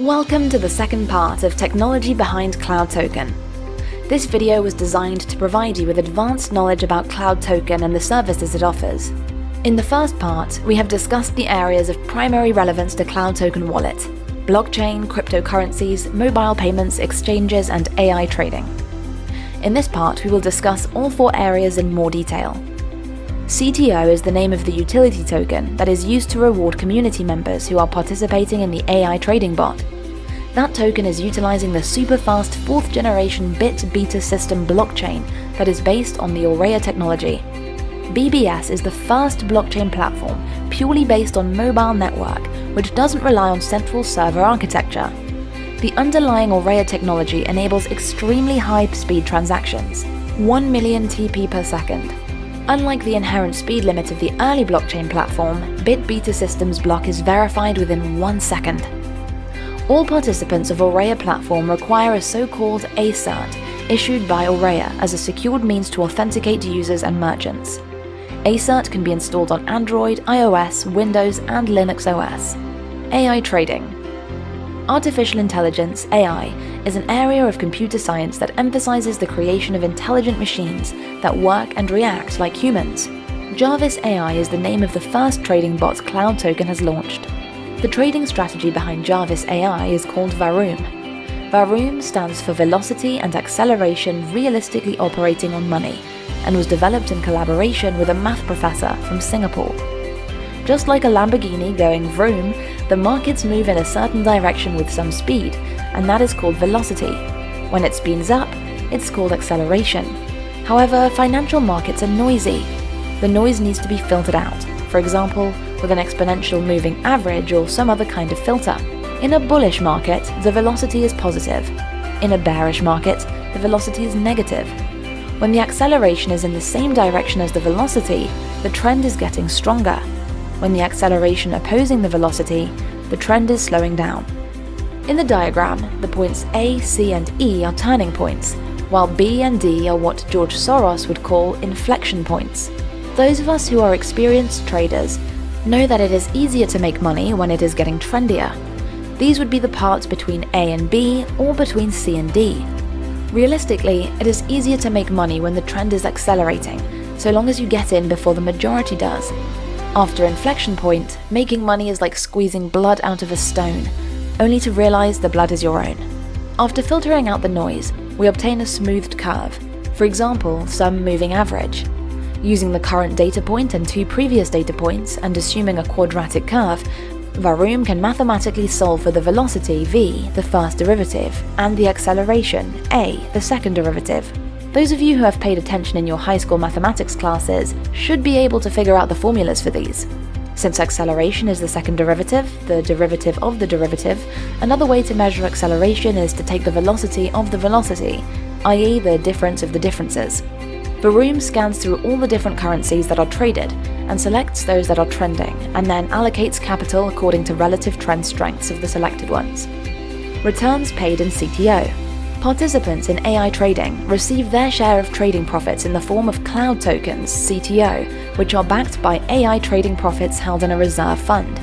Welcome to the second part of Technology Behind Cloud Token. This video was designed to provide you with advanced knowledge about Cloud Token and the services it offers. In the first part, we have discussed the areas of primary relevance to Cloud Token Wallet: blockchain, cryptocurrencies, mobile payments, exchanges, and AI trading. In this part, we will discuss all four areas in more detail. CTO is the name of the utility token that is used to reward community members who are participating in the AI trading bot. That token is utilizing the super-fast 4th generation bit beta system blockchain that is based on the Aurea technology. BBS is the first blockchain platform purely based on mobile network, which doesn't rely on central server architecture. The underlying Aurea technology enables extremely high-speed transactions, 1 million TP per second. Unlike the inherent speed limit of the early blockchain platform, bit beta system's block is verified within 1 second. All participants of Aurea platform require a so-called A-cert, issued by Aurea as a secured means to authenticate users and merchants. A-cert can be installed on Android, iOS, Windows, and Linux OS. AI trading. Artificial intelligence, AI, is an area of computer science that emphasizes the creation of intelligent machines that work and react like humans. Jarvis AI is the name of the first trading bot Cloud Token has launched. The trading strategy behind Jarvis AI is called Varoom. Varoom stands for Velocity and Acceleration Realistically Operating on Money, and was developed in collaboration with a math professor from Singapore. Just like a Lamborghini going vroom, the markets move in a certain direction with some speed, and that is called velocity. When it speeds up, it's called acceleration. However, financial markets are noisy. The noise needs to be filtered out, for example, with an exponential moving average or some other kind of filter. In a bullish market, the velocity is positive. In a bearish market, the velocity is negative. When the acceleration is in the same direction as the velocity, the trend is getting stronger. When the acceleration opposing the velocity, the trend is slowing down. In the diagram, the points A, C, and E are turning points, while B and D are what George Soros would call inflection points. Those of us who are experienced traders know that it is easier to make money when it is getting trendier. These would be the parts between A and B, or between C and D. Realistically, it is easier to make money when the trend is accelerating, so long as you get in before the majority does. After inflection point, making money is like squeezing blood out of a stone, only to realize the blood is your own. After filtering out the noise, we obtain a smoothed curve, for example, some moving average. Using the current data point and 2 previous data points and assuming a quadratic curve, Varoom can mathematically solve for the velocity v, the first derivative, and the acceleration a, the second derivative. Those of you who have paid attention in your high school mathematics classes should be able to figure out the formulas for these. Since acceleration is the second derivative, the derivative of the derivative, another way to measure acceleration is to take the velocity of the velocity, i.e. the difference of the differences. Varoom scans through all the different currencies that are traded and selects those that are trending, and then allocates capital according to relative trend strengths of the selected ones. Returns paid in CTO. Participants in AI trading receive their share of trading profits in the form of cloud tokens, CTO, which are backed by AI trading profits held in a reserve fund.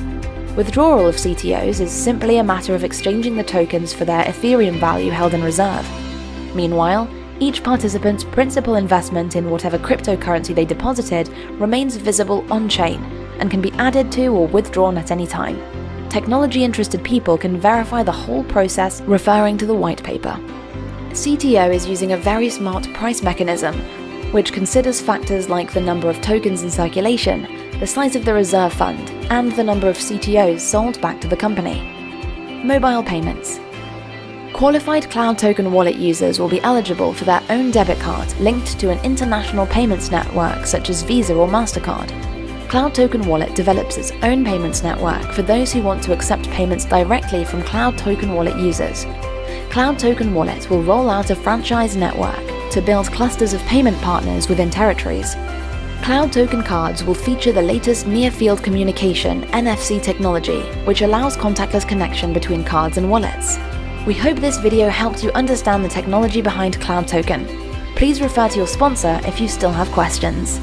Withdrawal of CTOs is simply a matter of exchanging the tokens for their Ethereum value held in reserve. Meanwhile, each participant's principal investment in whatever cryptocurrency they deposited remains visible on-chain and can be added to or withdrawn at any time. Technology-interested people can verify the whole process referring to the white paper. CTO is using a very smart price mechanism, which considers factors like the number of tokens in circulation, the size of the reserve fund, and the number of CTOs sold back to the company. Mobile payments. Qualified Cloud Token Wallet users will be eligible for their own debit card linked to an international payments network such as Visa or MasterCard. Cloud Token Wallet develops its own payments network for those who want to accept payments directly from Cloud Token Wallet users. Cloud Token Wallet will roll out a franchise network to build clusters of payment partners within territories. Cloud Token cards will feature the latest near-field communication NFC technology, which allows contactless connection between cards and wallets. We hope this video helped you understand the technology behind Cloud Token. Please refer to your sponsor if you still have questions.